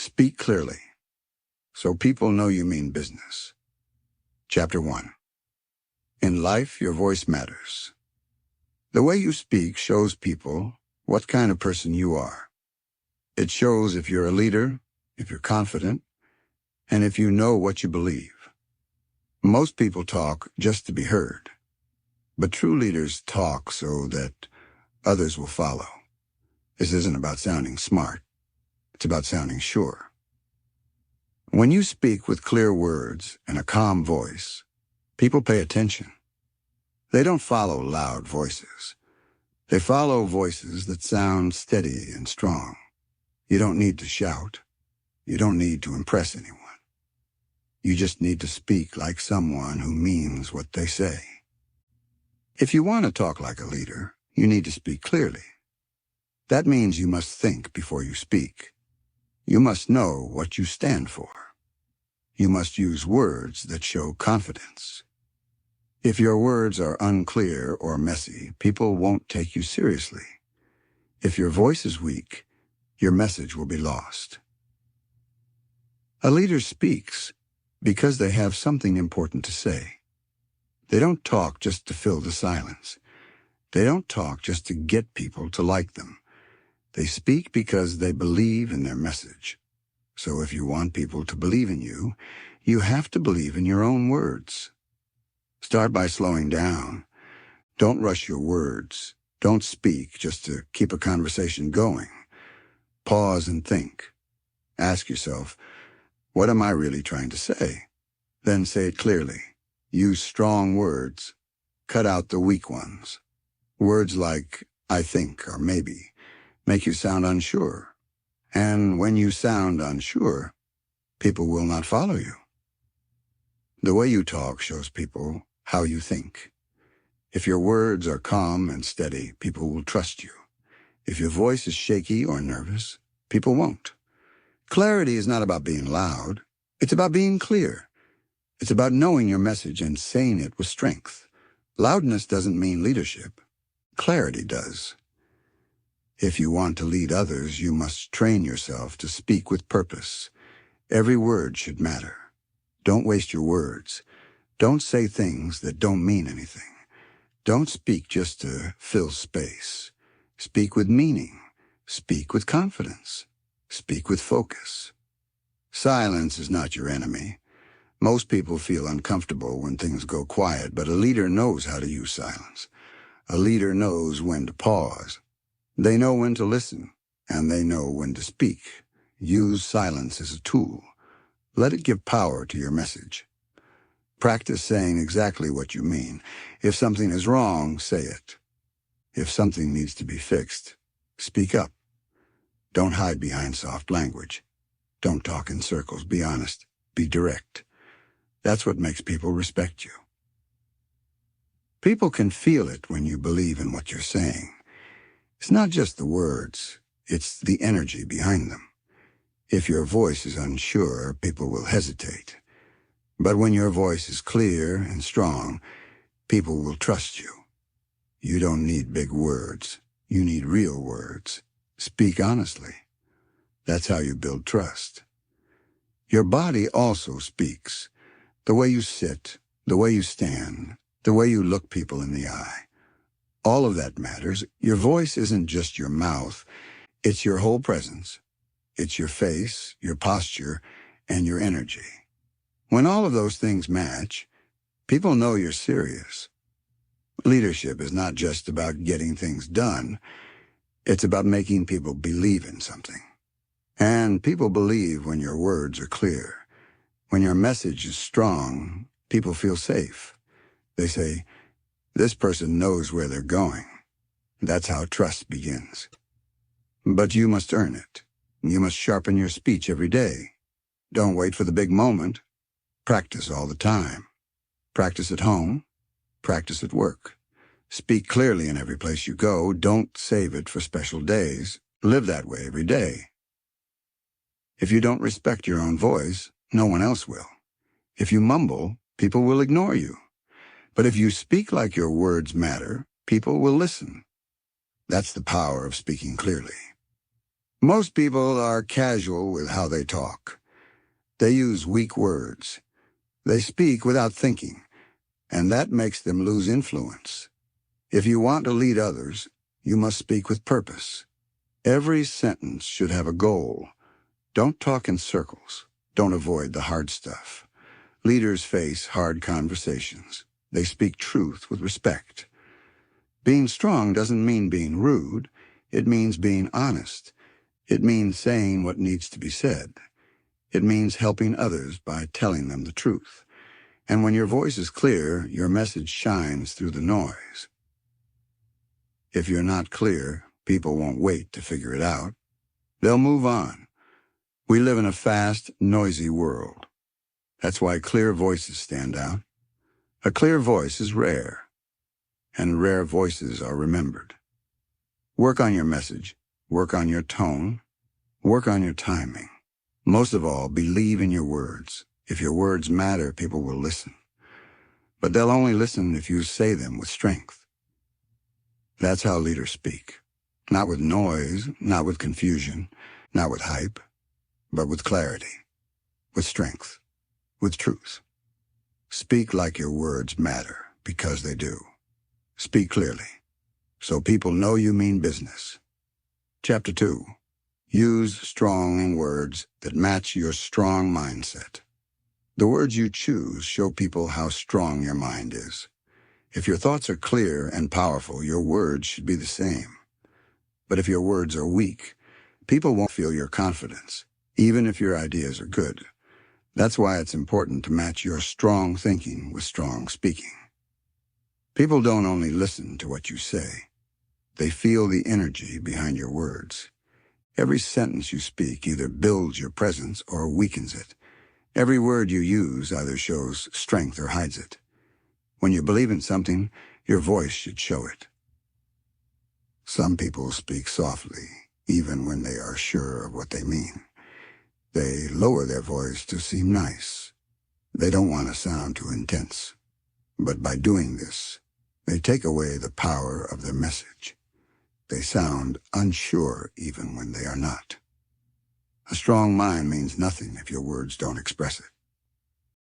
Speak clearly, so people know you mean business. Chapter 1. In life, your voice matters. The way you speak shows people what kind of person you are. It shows if you're a leader, if you're confident, and if you know what you believe. Most people talk just to be heard, but true leaders talk so that others will follow. This isn't about sounding smart. It's about sounding sure. When you speak with clear words and a calm voice, people pay attention. They don't follow loud voices. They follow voices that sound steady and strong. You don't need to shout. You don't need to impress anyone. You just need to speak like someone who means what they say. If you want to talk like a leader, you need to speak clearly. That means you must think before you speak. You must know what you stand for. You must use words that show confidence. If your words are unclear or messy, people won't take you seriously. If your voice is weak, your message will be lost. A leader speaks because they have something important to say. They don't talk just to fill the silence. They don't talk just to get people to like them. They speak because they believe in their message. So if you want people to believe in you, you have to believe in your own words. Start by slowing down. Don't rush your words. Don't speak just to keep a conversation going. Pause and think. Ask yourself, what am I really trying to say? Then say it clearly. Use strong words. Cut out the weak ones. Words like I think or maybe make you sound unsure. And when you sound unsure, people will not follow you. The way you talk shows people how you think. If your words are calm and steady, people will trust you. If your voice is shaky or nervous, people won't. Clarity is not about being loud. It's about being clear. It's about knowing your message and saying it with strength. Loudness doesn't mean leadership. Clarity does. If you want to lead others, you must train yourself to speak with purpose. Every word should matter. Don't waste your words. Don't say things that don't mean anything. Don't speak just to fill space. Speak with meaning. Speak with confidence. Speak with focus. Silence is not your enemy. Most people feel uncomfortable when things go quiet, but a leader knows how to use silence. A leader knows when to pause. They know when to listen, and they know when to speak. Use silence as a tool. Let it give power to your message. Practice saying exactly what you mean. If something is wrong, say it. If something needs to be fixed, speak up. Don't hide behind soft language. Don't talk in circles. Be honest. Be direct. That's what makes people respect you. People can feel it when you believe in what you're saying. It's not just the words, it's the energy behind them. If your voice is unsure, people will hesitate. But when your voice is clear and strong, people will trust you. You don't need big words. You need real words. Speak honestly. That's how you build trust. Your body also speaks. The way you sit, the way you stand, the way you look people in the eye. All of that matters. Your voice isn't just your mouth. It's your whole presence. It's your face, your posture, and your energy. When all of those things match, people know you're serious. Leadership is not just about getting things done. It's about making people believe in something. And people believe when your words are clear. When your message is strong, people feel safe. They say, this person knows where they're going. That's how trust begins. But you must earn it. You must sharpen your speech every day. Don't wait for the big moment. Practice all the time. Practice at home. Practice at work. Speak clearly in every place you go. Don't save it for special days. Live that way every day. If you don't respect your own voice, no one else will. If you mumble, people will ignore you. But if you speak like your words matter, people will listen. That's the power of speaking clearly. Most people are casual with how they talk. They use weak words. They speak without thinking, and that makes them lose influence. If you want to lead others, you must speak with purpose. Every sentence should have a goal. Don't talk in circles. Don't avoid the hard stuff. Leaders face hard conversations. They speak truth with respect. Being strong doesn't mean being rude. It means being honest. It means saying what needs to be said. It means helping others by telling them the truth. And when your voice is clear, your message shines through the noise. If you're not clear, people won't wait to figure it out. They'll move on. We live in a fast, noisy world. That's why clear voices stand out. A clear voice is rare, and rare voices are remembered. Work on your message. Work on your tone. Work on your timing. Most of all, believe in your words. If your words matter, people will listen. But they'll only listen if you say them with strength. That's how leaders speak. Not with noise, not with confusion, not with hype, but with clarity, with strength, with truth. Speak like your words matter, because they do. Speak clearly, so people know you mean business. Chapter 2. Use strong words that match your strong mindset. The words you choose show people how strong your mind is. If your thoughts are clear and powerful, your words should be the same. But if your words are weak, people won't feel your confidence, even if your ideas are good. That's why it's important to match your strong thinking with strong speaking. People don't only listen to what you say. They feel the energy behind your words. Every sentence you speak either builds your presence or weakens it. Every word you use either shows strength or hides it. When you believe in something, your voice should show it. Some people speak softly, even when they are sure of what they mean. They lower their voice to seem nice. They don't want to sound too intense. But by doing this, they take away the power of their message. They sound unsure even when they are not. A strong mind means nothing if your words don't express it.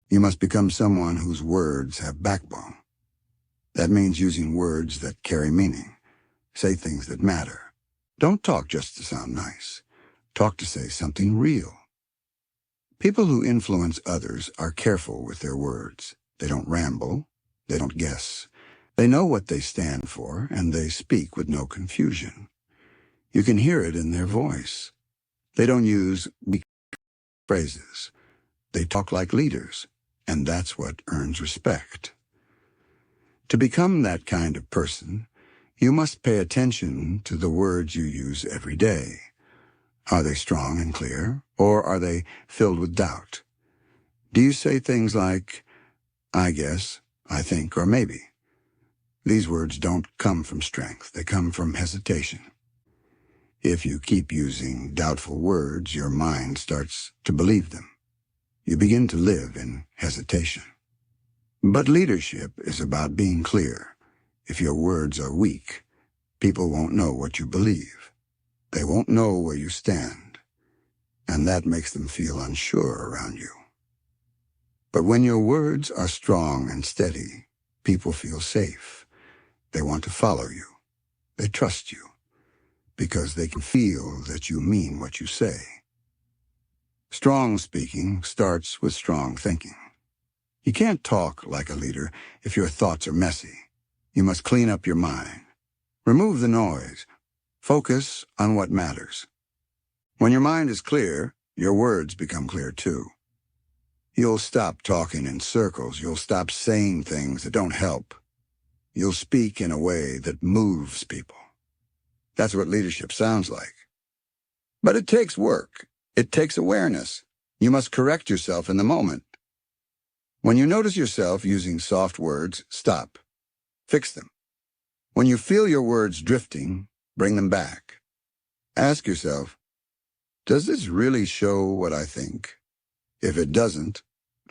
You must become someone whose words have backbone. That means using words that carry meaning. Say things that matter. Don't talk just to sound nice. Talk to say something real. People who influence others are careful with their words. They don't ramble. They don't guess. They know what they stand for, and they speak with no confusion. You can hear it in their voice. They don't use weak phrases. They talk like leaders, and that's what earns respect. To become that kind of person, you must pay attention to the words you use every day. Are they strong and clear, or are they filled with doubt? Do you say things like, I guess, I think, or maybe? These words don't come from strength. They come from hesitation. If you keep using doubtful words, your mind starts to believe them. You begin to live in hesitation. But leadership is about being clear. If your words are weak, people won't know what you believe. They won't know where you stand, and that makes them feel unsure around you. But when your words are strong and steady, people feel safe. They want to follow you. They trust you, because they can feel that you mean what you say. Strong speaking starts with strong thinking. You can't talk like a leader if your thoughts are messy. You must clean up your mind. Remove the noise. Focus on what matters. When your mind is clear, your words become clear too. You'll stop talking in circles. You'll stop saying things that don't help. You'll speak in a way that moves people. That's what leadership sounds like. But it takes work. It takes awareness. You must correct yourself in the moment. When you notice yourself using soft words, stop. Fix them. When you feel your words drifting, bring them back. Ask yourself, does this really show what I think? If it doesn't,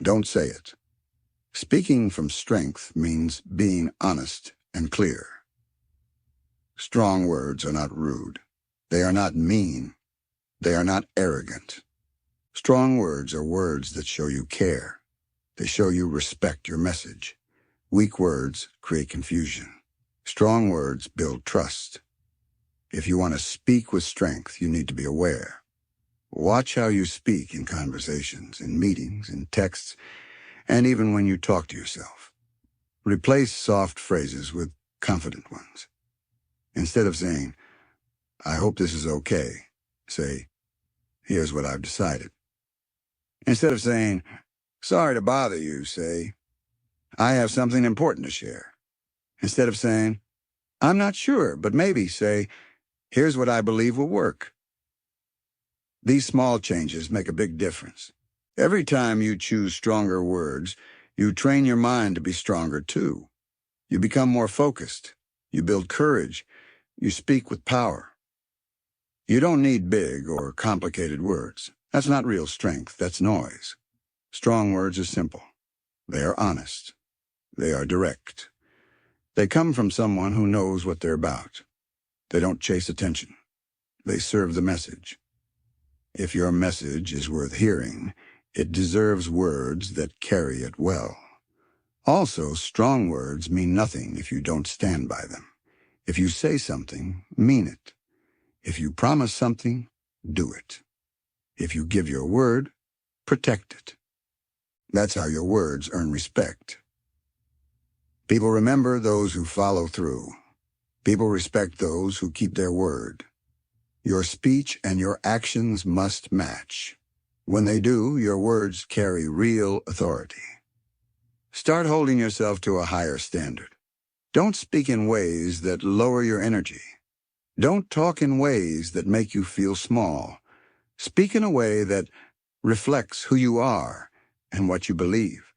don't say it. Speaking from strength means being honest and clear. Strong words are not rude. They are not mean. They are not arrogant. Strong words are words that show you care. They show you respect your message. Weak words create confusion. Strong words build trust. If you want to speak with strength, you need to be aware. Watch how you speak in conversations, in meetings, in texts, and even when you talk to yourself. Replace soft phrases with confident ones. Instead of saying, "I hope this is okay," say, "Here's what I've decided." Instead of saying, "Sorry to bother you," say, "I have something important to share." Instead of saying, "I'm not sure, but maybe," say, "Here's what I believe will work." These small changes make a big difference. Every time you choose stronger words, you train your mind to be stronger too. You become more focused. You build courage. You speak with power. You don't need big or complicated words. That's not real strength. That's noise. Strong words are simple. They are honest. They are direct. They come from someone who knows what they're about. They don't chase attention. They serve the message. If your message is worth hearing, it deserves words that carry it well. Also, strong words mean nothing if you don't stand by them. If you say something, mean it. If you promise something, do it. If you give your word, protect it. That's how your words earn respect. People remember those who follow through. People respect those who keep their word. Your speech and your actions must match. When they do, your words carry real authority. Start holding yourself to a higher standard. Don't speak in ways that lower your energy. Don't talk in ways that make you feel small. Speak in a way that reflects who you are and what you believe.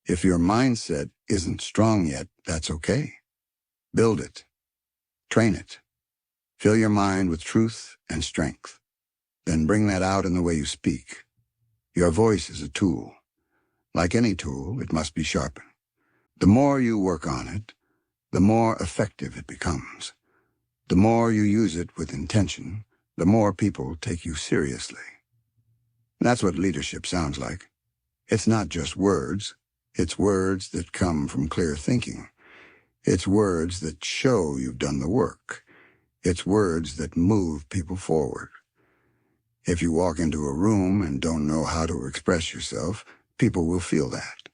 If your mindset isn't strong yet, that's okay. Build it. Train it. Fill your mind with truth and strength. Then bring that out in the way you speak. Your voice is a tool. Like any tool, it must be sharpened. The more you work on it, the more effective it becomes. The more you use it with intention, the more people take you seriously. That's what leadership sounds like. It's not just words. It's words that come from clear thinking. It's words that show you've done the work. It's words that move people forward. If you walk into a room and don't know how to express yourself, people will feel that.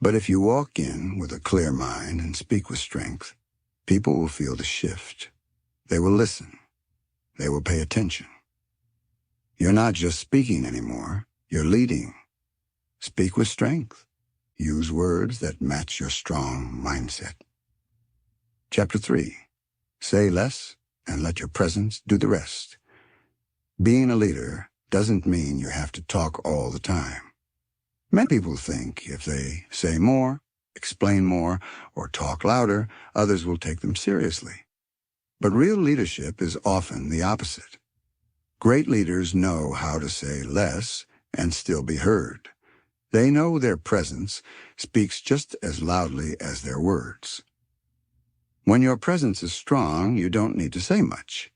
But if you walk in with a clear mind and speak with strength, people will feel the shift. They will listen. They will pay attention. You're not just speaking anymore, you're leading. Speak with strength. Use words that match your strong mindset. Chapter 3. Say less and let your presence do the rest. Being a leader doesn't mean you have to talk all the time. Many people think if they say more, explain more, or talk louder, others will take them seriously. But real leadership is often the opposite. Great leaders know how to say less and still be heard. They know their presence speaks just as loudly as their words. When your presence is strong, you don't need to say much.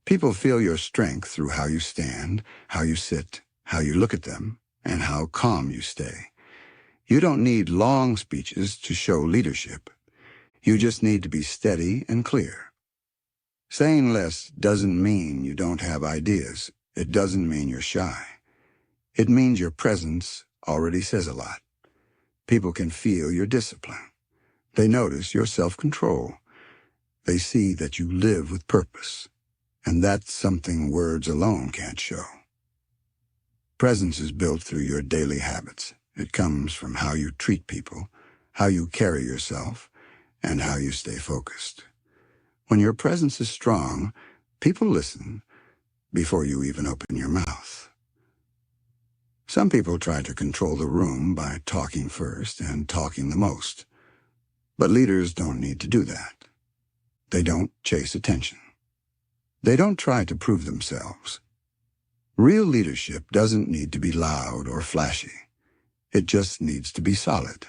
People feel your strength through how you stand, how you sit, how you look at them, and how calm you stay. You don't need long speeches to show leadership. You just need to be steady and clear. Saying less doesn't mean you don't have ideas. It doesn't mean you're shy. It means your presence already says a lot. People can feel your discipline. They notice your self-control. They see that you live with purpose, and that's something words alone can't show. Presence is built through your daily habits. It comes from how you treat people, how you carry yourself, and how you stay focused. When your presence is strong, people listen before you even open your mouth. Some people try to control the room by talking first and talking the most. But leaders don't need to do that. They don't chase attention. They don't try to prove themselves. Real leadership doesn't need to be loud or flashy. It just needs to be solid.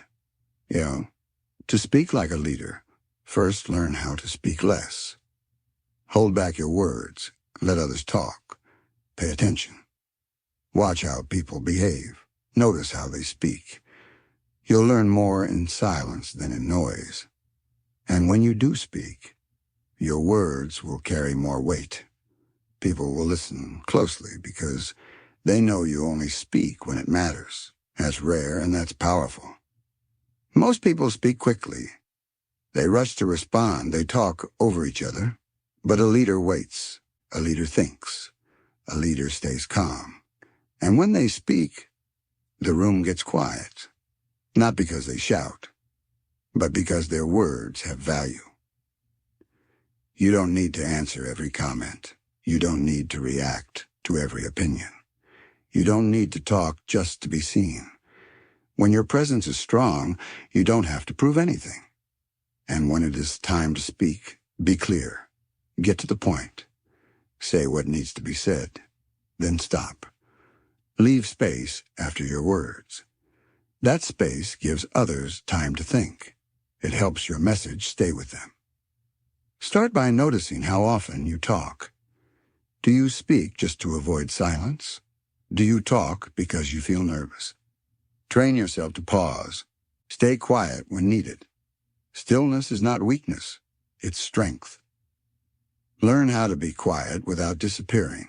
To speak like a leader, first learn how to speak less. Hold back your words. Let others talk. Pay attention. Watch how people behave. Notice how they speak. You'll learn more in silence than in noise. And when you do speak, your words will carry more weight. People will listen closely because they know you only speak when it matters. That's rare and that's powerful. Most people speak quickly. They rush to respond. They talk over each other. But a leader waits. A leader thinks. A leader stays calm. And when they speak, the room gets quiet. Not because they shout, but because their words have value. You don't need to answer every comment. You don't need to react to every opinion. You don't need to talk just to be seen. When your presence is strong, you don't have to prove anything. And when it is time to speak, be clear. Get to the point. Say what needs to be said. Then stop. Leave space after your words. That space gives others time to think. It helps your message stay with them. Start by noticing how often you talk. Do you speak just to avoid silence? Do you talk because you feel nervous? Train yourself to pause. Stay quiet when needed. Stillness is not weakness, it's strength. Learn how to be quiet without disappearing.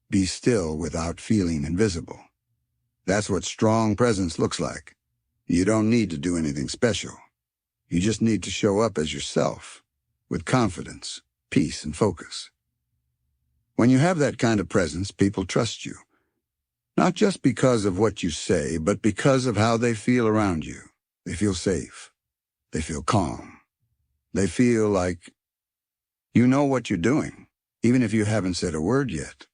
Be still without feeling invisible. That's what strong presence looks like. You don't need to do anything special. You just need to show up as yourself, with confidence, peace, and focus. When you have that kind of presence, people trust you. Not just because of what you say, but because of how they feel around you. They feel safe. They feel calm. They feel like you know what you're doing, even if you haven't said a word yet.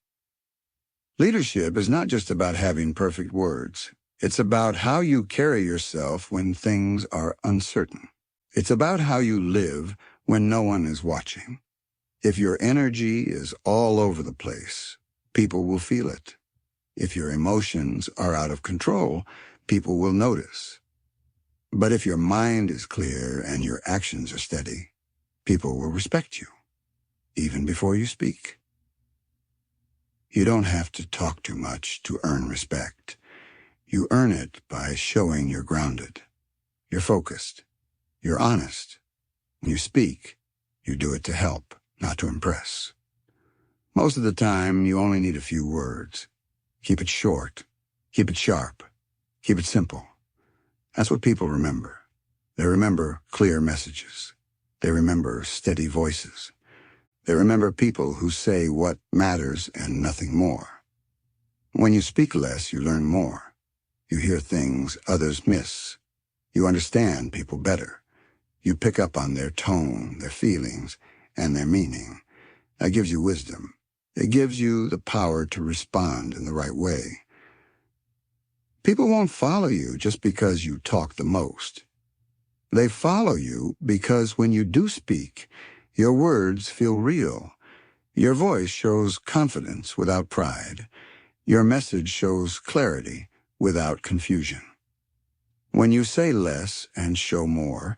Leadership is not just about having perfect words. It's about how you carry yourself when things are uncertain. It's about how you live when no one is watching. If your energy is all over the place, people will feel it. If your emotions are out of control, people will notice. But if your mind is clear and your actions are steady, people will respect you, even before you speak. You don't have to talk too much to earn respect. You earn it by showing you're grounded, you're focused, you're honest. When you speak, you do it to help, not to impress. Most of the time, you only need a few words. Keep it short, keep it sharp, keep it simple. That's what people remember. They remember clear messages. They remember steady voices. They remember people who say what matters and nothing more. When you speak less, you learn more. You hear things others miss. You understand people better. You pick up on their tone, their feelings, and their meaning. That gives you wisdom. It gives you the power to respond in the right way. People won't follow you just because you talk the most. They follow you because when you do speak, your words feel real. Your voice shows confidence without pride. Your message shows clarity without confusion. When you say less and show more,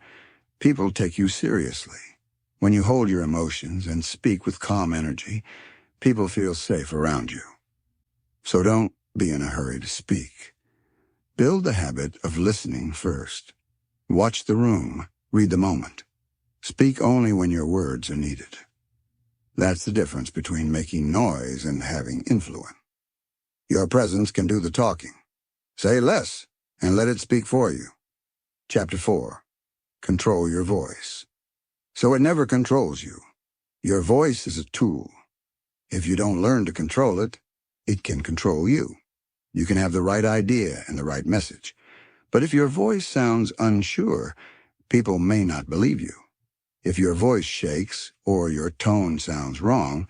people take you seriously. When you hold your emotions and speak with calm energy, people feel safe around you. So don't be in a hurry to speak. Build the habit of listening first. Watch the room, read the moment. Speak only when your words are needed. That's the difference between making noise and having influence. Your presence can do the talking. Say less and let it speak for you. Chapter 4. Control your voice. So it never controls you. Your voice is a tool. If you don't learn to control it, it can control you. You can have the right idea and the right message. But if your voice sounds unsure, people may not believe you. If your voice shakes or your tone sounds wrong,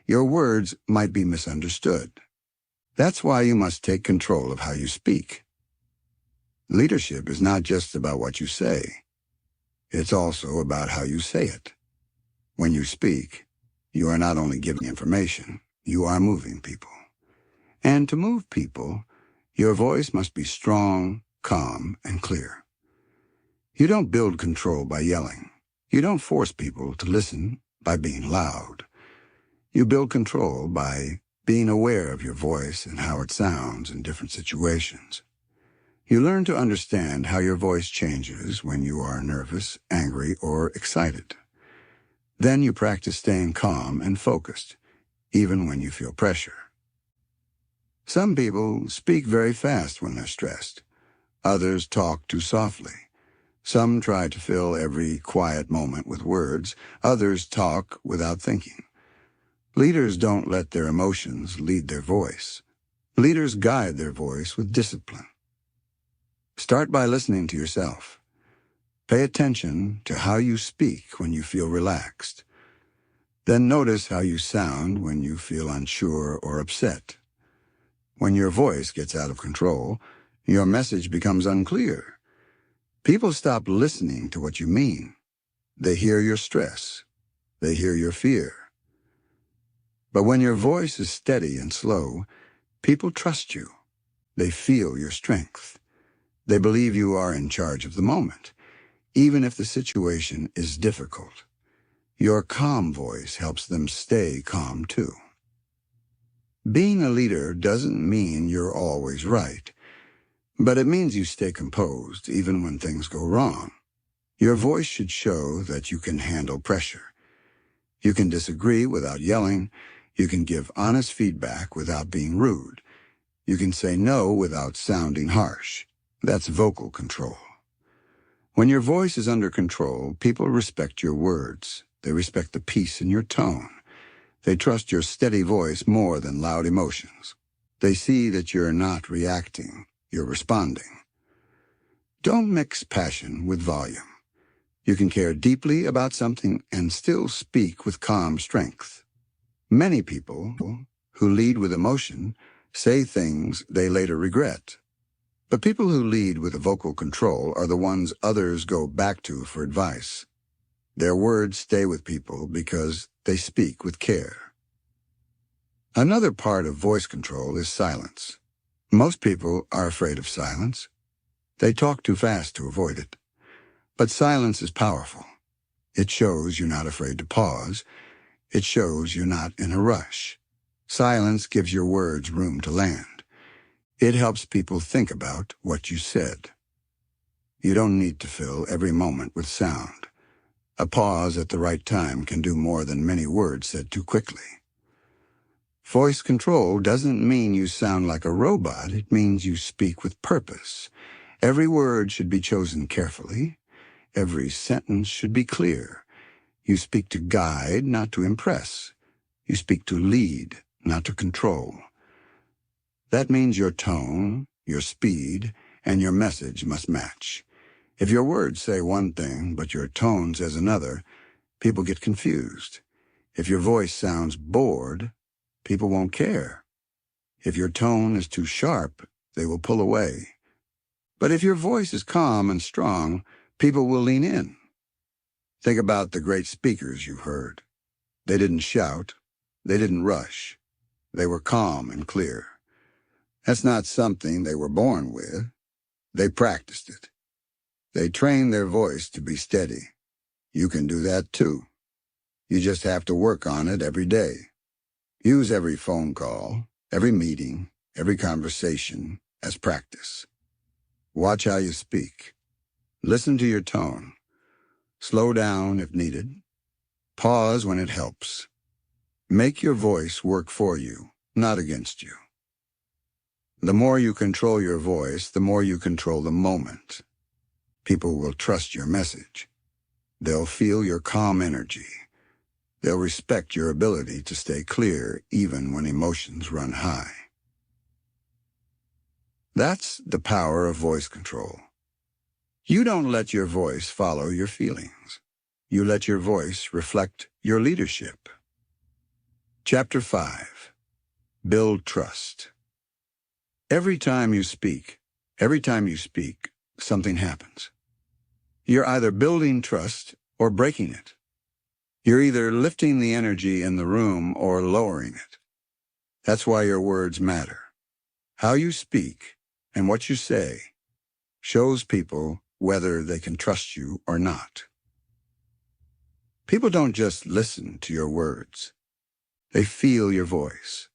your words might be misunderstood. That's why you must take control of how you speak. Leadership is not just about what you say. It's also about how you say it. When you speak, you are not only giving information, you are moving people. And to move people, your voice must be strong, calm, and clear. You don't build control by yelling. You don't force people to listen by being loud. You build control by being aware of your voice and how it sounds in different situations. You learn to understand how your voice changes when you are nervous, angry, or excited. Then you practice staying calm and focused, even when you feel pressure. Some people speak very fast when they're stressed. Others talk too softly. Some try to fill every quiet moment with words. Others talk without thinking. Leaders don't let their emotions lead their voice. Leaders guide their voice with discipline. Start by listening to yourself. Pay attention to how you speak when you feel relaxed. Then notice how you sound when you feel unsure or upset. When your voice gets out of control, your message becomes unclear. People stop listening to what you mean. They hear your stress. They hear your fear. But when your voice is steady and slow, people trust you. They feel your strength. They believe you are in charge of the moment, even if the situation is difficult. Your calm voice helps them stay calm too. Being a leader doesn't mean you're always right, but it means you stay composed even when things go wrong. Your voice should show that you can handle pressure. You can disagree without yelling. You can give honest feedback without being rude. You can say no without sounding harsh. That's vocal control. When your voice is under control, people respect your words. They respect the peace in your tone. They trust your steady voice more than loud emotions. They see that you're not reacting, you're responding. Don't mix passion with volume. You can care deeply about something and still speak with calm strength. Many people who lead with emotion say things they later regret. But people who lead with vocal control are the ones others go back to for advice. Their words stay with people because they speak with care. Another part of voice control is silence. Most people are afraid of silence. They talk too fast to avoid it. But silence is powerful. It shows you're not afraid to pause. It shows you're not in a rush. Silence gives your words room to land. It helps people think about what you said. You don't need to fill every moment with sound. A pause at the right time can do more than many words said too quickly. Voice control doesn't mean you sound like a robot. It means you speak with purpose. Every word should be chosen carefully. Every sentence should be clear. You speak to guide, not to impress. You speak to lead, not to control. That means your tone, your speed, and your message must match. If your words say one thing, but your tone says another, people get confused. If your voice sounds bored, people won't care. If your tone is too sharp, they will pull away. But if your voice is calm and strong, people will lean in. Think about the great speakers you've heard. They didn't shout. They didn't rush. They were calm and clear. That's not something they were born with. They practiced it. They trained their voice to be steady. You can do that too. You just have to work on it every day. Use every phone call, every meeting, every conversation as practice. Watch how you speak. Listen to your tone. Slow down if needed. Pause when it helps. Make your voice work for you, not against you. The more you control your voice, the more you control the moment. People will trust your message. They'll feel your calm energy. They'll respect your ability to stay clear even when emotions run high. That's the power of voice control. You don't let your voice follow your feelings. You let your voice reflect your leadership. Chapter 5. Build trust. Every time you speak, something happens. You're either building trust or breaking it. You're either lifting the energy in the room or lowering it. That's why your words matter. How you speak and what you say shows people whether they can trust you or not. People don't just listen to your words. They feel your voice.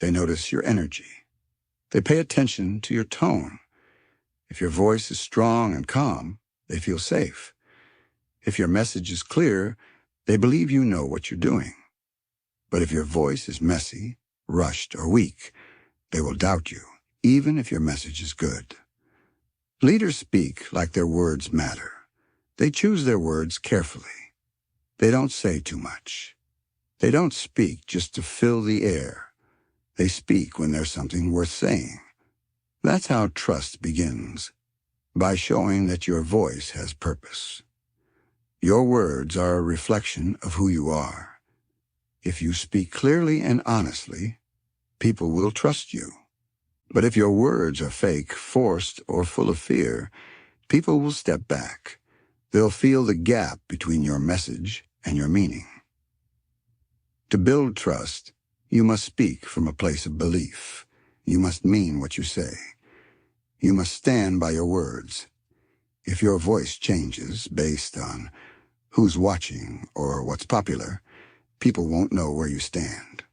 They notice your energy. They pay attention to your tone. If your voice is strong and calm, they feel safe. If your message is clear, they believe you know what you're doing. But if your voice is messy, rushed, or weak, they will doubt you, even if your message is good. Leaders speak like their words matter. They choose their words carefully. They don't say too much. They don't speak just to fill the air. They speak when there's something worth saying. That's how trust begins, by showing that your voice has purpose. Your words are a reflection of who you are. If you speak clearly and honestly, people will trust you. But if your words are fake, forced, or full of fear, people will step back. They'll feel the gap between your message and your meaning. To build trust, you must speak from a place of belief. You must mean what you say. You must stand by your words. If your voice changes based on who's watching or what's popular, people won't know where you stand.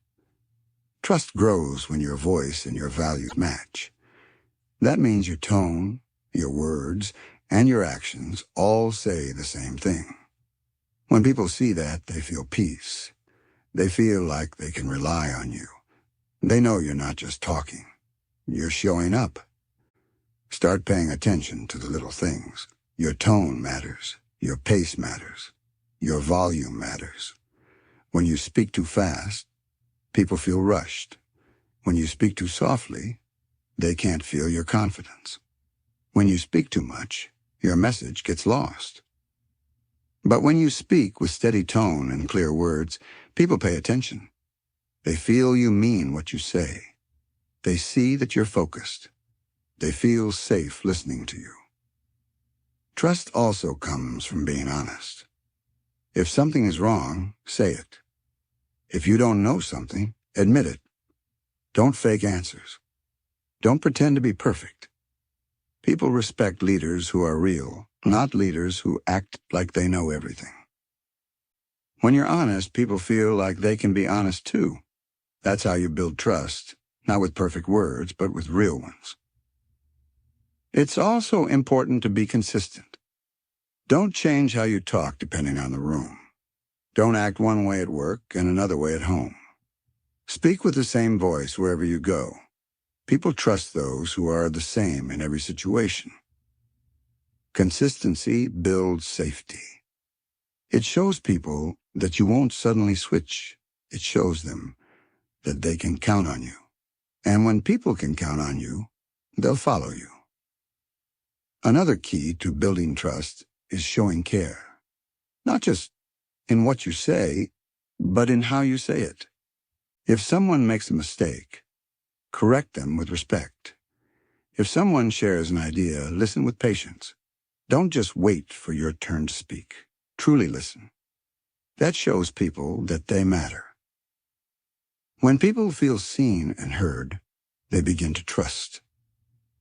Trust grows when your voice and your values match. That means your tone, your words, and your actions all say the same thing. When people see that, they feel peace. They feel like they can rely on you. They know you're not just talking. You're showing up. Start paying attention to the little things. Your tone matters. Your pace matters. Your volume matters. When you speak too fast, people feel rushed. When you speak too softly, they can't feel your confidence. When you speak too much, your message gets lost. But when you speak with steady tone and clear words, people pay attention. They feel you mean what you say. They see that you're focused. They feel safe listening to you. Trust also comes from being honest. If something is wrong, say it. If you don't know something, admit it. Don't fake answers. Don't pretend to be perfect. People respect leaders who are real, not leaders who act like they know everything. When you're honest, people feel like they can be honest too. That's how you build trust, not with perfect words, but with real ones. It's also important to be consistent. Don't change how you talk depending on the room. Don't act one way at work and another way at home. Speak with the same voice wherever you go. People trust those who are the same in every situation. Consistency builds safety. It shows people that you won't suddenly switch. It shows them that they can count on you. And when people can count on you, they'll follow you. Another key to building trust is showing care. Not just in what you say, but in how you say it. If someone makes a mistake, correct them with respect. If someone shares an idea, listen with patience. Don't just wait for your turn to speak. Truly listen. That shows people that they matter. When people feel seen and heard, they begin to trust.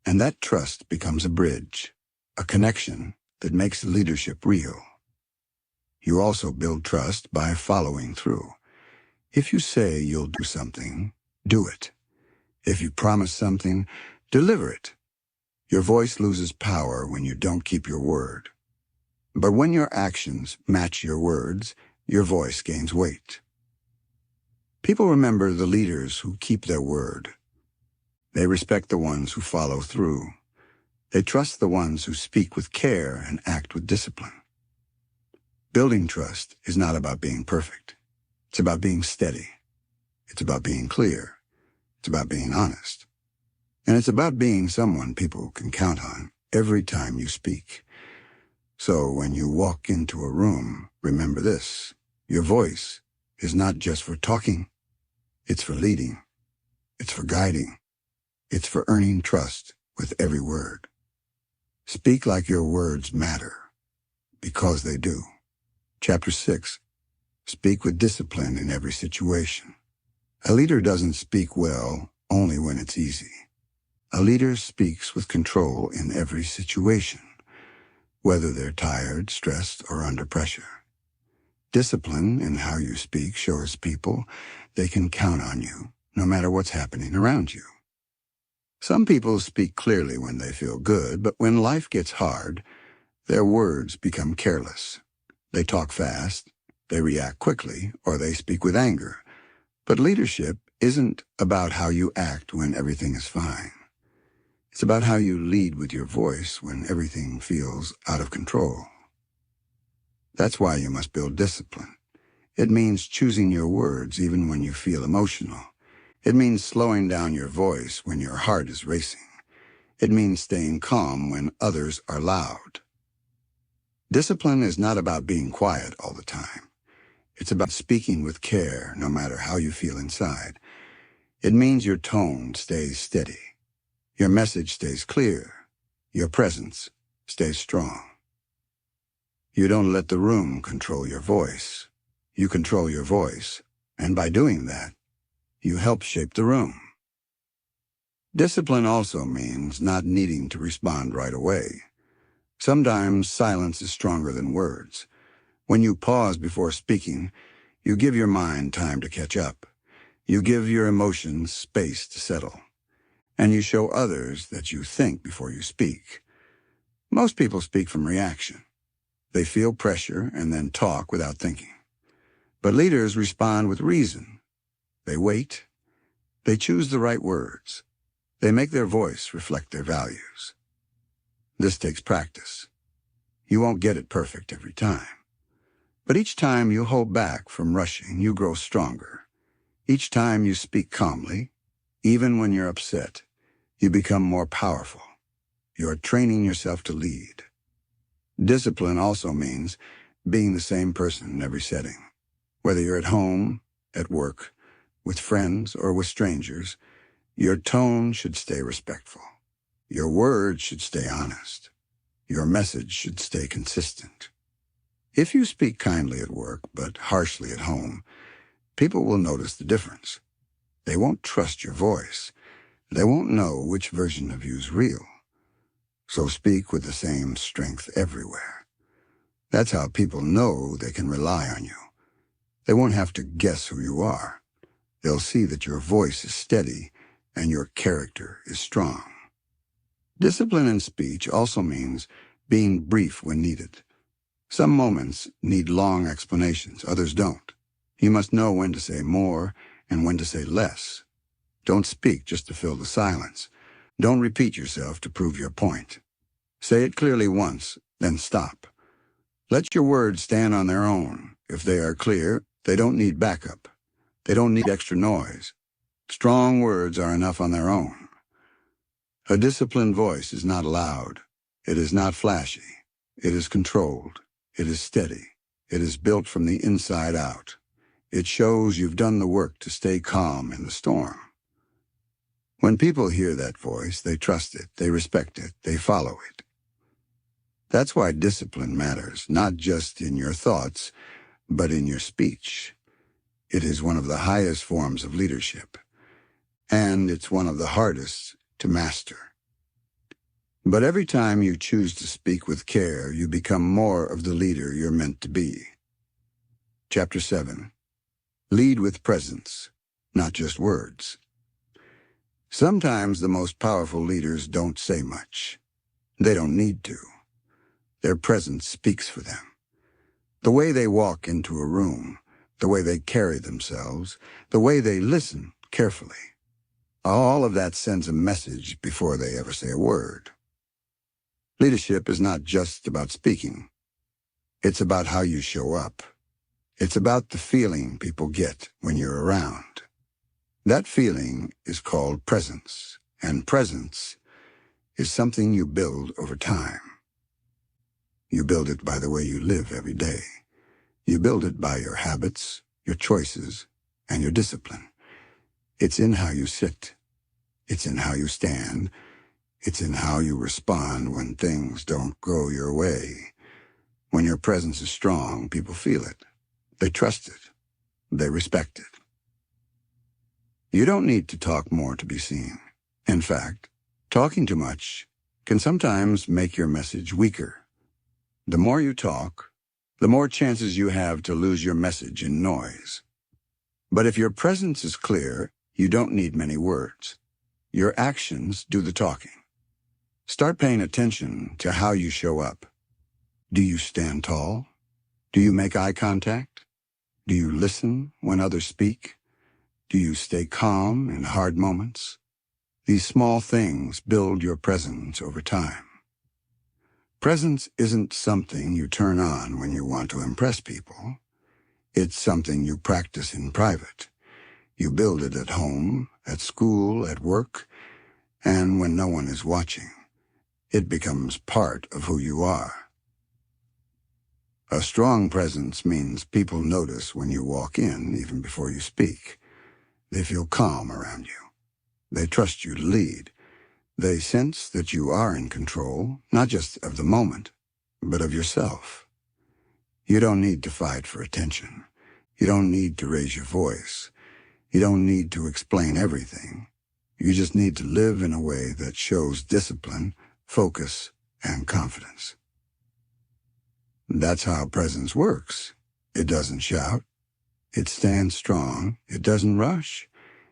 And that trust becomes a bridge, a connection that makes leadership real. You also build trust by following through. If you say you'll do something, do it. If you promise something, deliver it. Your voice loses power when you don't keep your word. But when your actions match your words, your voice gains weight. People remember the leaders who keep their word. They respect the ones who follow through. They trust the ones who speak with care and act with discipline. Building trust is not about being perfect. It's about being steady. It's about being clear. It's about being honest. And it's about being someone people can count on every time you speak. So when you walk into a room, remember this. Your voice is not just for talking. It's for leading. It's for guiding. It's for earning trust with every word. Speak like your words matter, because they do. Chapter 6. Speak with discipline in every situation. A leader doesn't speak well only when it's easy. A leader speaks with control in every situation, whether they're tired, stressed, or under pressure. Discipline in how you speak shows people they can count on you, no matter what's happening around you. Some people speak clearly when they feel good, but when life gets hard, their words become careless. They talk fast, they react quickly, or they speak with anger. But leadership isn't about how you act when everything is fine. It's about how you lead with your voice when everything feels out of control. That's why you must build discipline. It means choosing your words even when you feel emotional. It means slowing down your voice when your heart is racing. It means staying calm when others are loud. Discipline is not about being quiet all the time. It's about speaking with care no matter how you feel inside. It means your tone stays steady. Your message stays clear. Your presence stays strong. You don't let the room control your voice. You control your voice, and by doing that, you help shape the room. Discipline also means not needing to respond right away. Sometimes silence is stronger than words. When you pause before speaking, you give your mind time to catch up. You give your emotions space to settle. And you show others that you think before you speak. Most people speak from reaction. They feel pressure and then talk without thinking. But leaders respond with reason. They wait. They choose the right words. They make their voice reflect their values. This takes practice. You won't get it perfect every time. But each time you hold back from rushing, you grow stronger. Each time you speak calmly, even when you're upset, you become more powerful. You are training yourself to lead. Discipline also means being the same person in every setting. Whether you're at home, at work, with friends, or with strangers, your tone should stay respectful. Your words should stay honest. Your message should stay consistent. If you speak kindly at work, but harshly at home, people will notice the difference. They won't trust your voice. They won't know which version of you is real. So speak with the same strength everywhere. That's how people know they can rely on you. They won't have to guess who you are. They'll see that your voice is steady and your character is strong. Discipline in speech also means being brief when needed. Some moments need long explanations, others don't. You must know when to say more and when to say less. Don't speak just to fill the silence. Don't repeat yourself to prove your point. Say it clearly once, then stop. Let your words stand on their own. If they are clear, they don't need backup. They don't need extra noise. Strong words are enough on their own. A disciplined voice is not loud. It is not flashy. It is controlled. It is steady. It is built from the inside out. It shows you've done the work to stay calm in the storm. When people hear that voice, they trust it, they respect it, they follow it. That's why discipline matters, not just in your thoughts, but in your speech. It is one of the highest forms of leadership, and it's one of the hardest to master. But every time you choose to speak with care, you become more of the leader you're meant to be. Chapter 7. Lead with presence, not just words. Sometimes the most powerful leaders don't say much. They don't need to. Their presence speaks for them. The way they walk into a room, the way they carry themselves, the way they listen carefully. All of that sends a message before they ever say a word. Leadership is not just about speaking. It's about how you show up. It's about the feeling people get when you're around. That feeling is called presence, and presence is something you build over time. You build it by the way you live every day. You build it by your habits, your choices, and your discipline. It's in how you sit. It's in how you stand. It's in how you respond when things don't go your way. When your presence is strong, people feel it. They trust it. They respect it. You don't need to talk more to be seen. In fact, talking too much can sometimes make your message weaker. The more you talk, the more chances you have to lose your message in noise. But if your presence is clear, You don't need many words. Your actions do the talking. Start paying attention to how you show up. Do you stand tall? Do you make eye contact? Do you listen when others speak? Do you stay calm in hard moments? These small things build your presence over time. Presence isn't something you turn on when you want to impress people. It's something you practice in private. You build it at home, at school, at work, and when no one is watching. It becomes part of who you are. A strong presence means people notice when you walk in, even before you speak. They feel calm around you. They trust you to lead. They sense that you are in control, not just of the moment, but of yourself. You don't need to fight for attention. You don't need to raise your voice. You don't need to explain everything. You just need to live in a way that shows discipline, focus, and confidence. That's how presence works. It doesn't shout. It stands strong. It doesn't rush.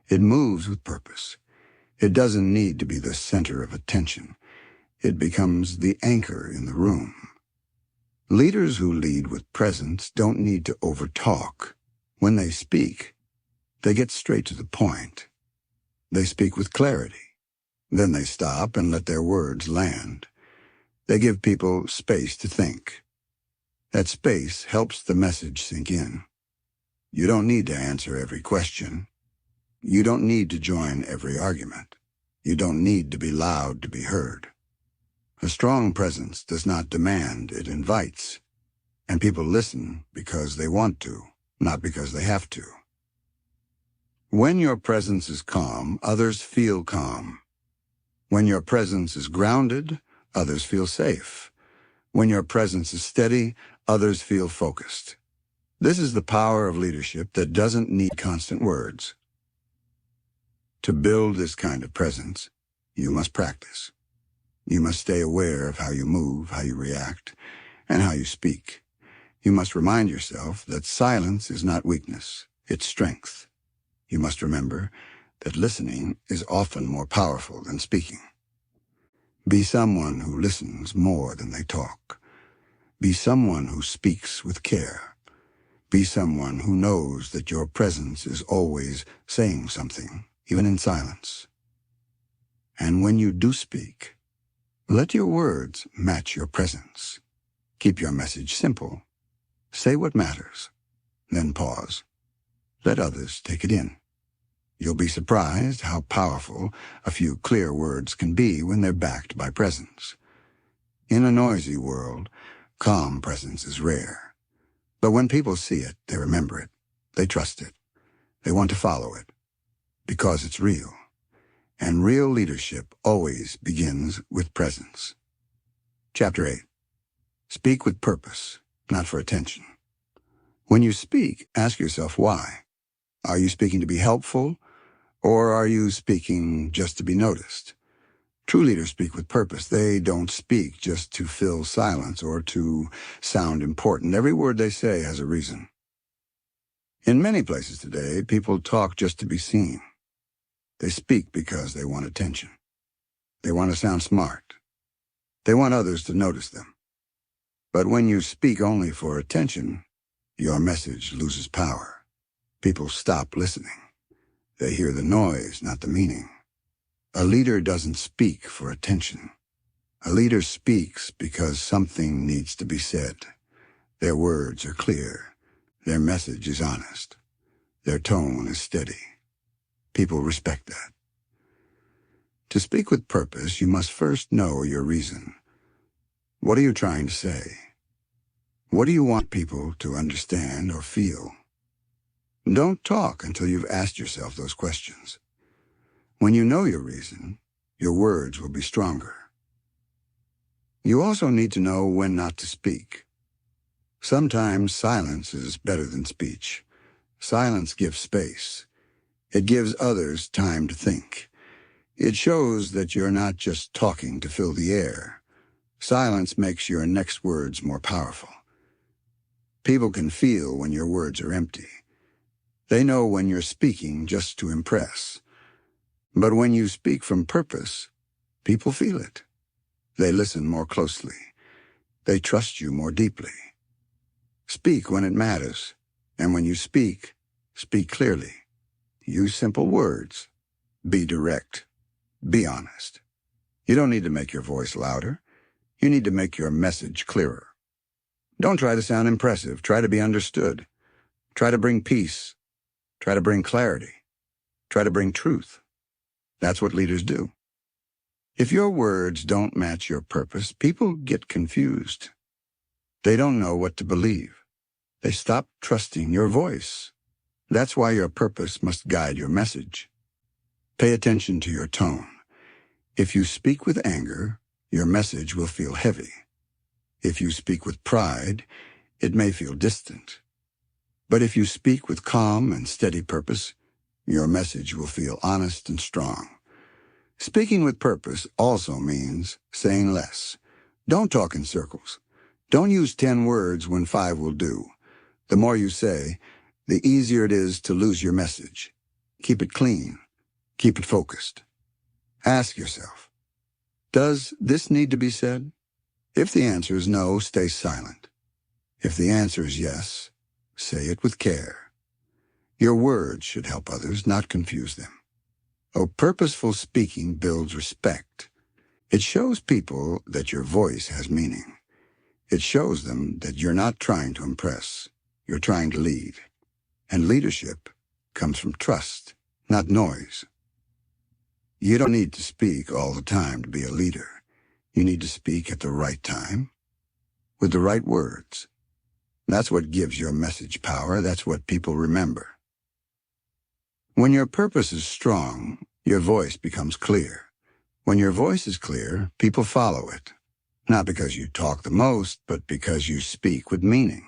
It moves with purpose. It doesn't need to be the center of attention. It becomes the anchor in the room. Leaders who lead with presence don't need to overtalk. When they speak, they get straight to the point. They speak with clarity. Then they stop and let their words land. They give people space to think. That space helps the message sink in. You don't need to answer every question. You don't need to join every argument. You don't need to be loud to be heard. A strong presence does not demand, it invites. And people listen because they want to, not because they have to. When your presence is calm, others feel calm. When your presence is grounded, others feel safe. When your presence is steady, others feel focused. This is the power of leadership that doesn't need constant words. To build this kind of presence, you must practice. You must stay aware of how you move, how you react, and how you speak. You must remind yourself that silence is not weakness, it's strength. You must remember that listening is often more powerful than speaking. Be someone who listens more than they talk. Be someone who speaks with care. Be someone who knows that your presence is always saying something, even in silence. And when you do speak, let your words match your presence. Keep your message simple. Say what matters, then pause. Let others take it in. You'll be surprised how powerful a few clear words can be when they're backed by presence. In a noisy world, calm presence is rare. But when people see it, they remember it. They trust it. They want to follow it. Because it's real. And real leadership always begins with presence. Chapter 8. Speak with purpose, not for attention. When you speak, ask yourself why. Are you speaking to be helpful, or are you speaking just to be noticed? True leaders speak with purpose. They don't speak just to fill silence or to sound important. Every word they say has a reason. In many places today, people talk just to be seen. They speak because they want attention. They want to sound smart. They want others to notice them. But when you speak only for attention, your message loses power. People stop listening. They hear the noise, not the meaning. A leader doesn't speak for attention. A leader speaks because something needs to be said. Their words are clear. Their message is honest. Their tone is steady. People respect that. To speak with purpose, you must first know your reason. What are you trying to say? What do you want people to understand or feel? Don't talk until you've asked yourself those questions. When you know your reason, your words will be stronger. You also need to know when not to speak. Sometimes silence is better than speech. Silence gives space. It gives others time to think. It shows that you're not just talking to fill the air. Silence makes your next words more powerful. People can feel when your words are empty. They know when you're speaking just to impress. But when you speak from purpose, people feel it. They listen more closely. They trust you more deeply. Speak when it matters, and when you speak clearly. Use simple words. Be direct. Be honest. You don't need to make your voice louder. You need to make your message clearer. Don't try to sound impressive. Try to be understood. Try to bring peace. Try to bring clarity. Try to bring truth. That's what leaders do. If your words don't match your purpose, people get confused. They don't know what to believe. They stop trusting your voice. That's why your purpose must guide your message. Pay attention to your tone. If you speak with anger, your message will feel heavy. If you speak with pride, it may feel distant. But if you speak with calm and steady purpose, your message will feel honest and strong. Speaking with purpose also means saying less. Don't talk in circles. Don't use 10 words when 5 will do. The more you say, the easier it is to lose your message. Keep it clean. Keep it focused. Ask yourself, does this need to be said? If the answer is no, stay silent. If the answer is yes, say it with care. Your words should help others, not confuse them. Purposeful speaking builds respect. It shows people that your voice has meaning. It shows them that you're not trying to impress. You're trying to lead. And leadership comes from trust, not noise. You don't need to speak all the time to be a leader. You need to speak at the right time, with the right words. That's what gives your message power. That's what people remember. When your purpose is strong, your voice becomes clear. When your voice is clear, people follow it. Not because you talk the most, but because you speak with meaning.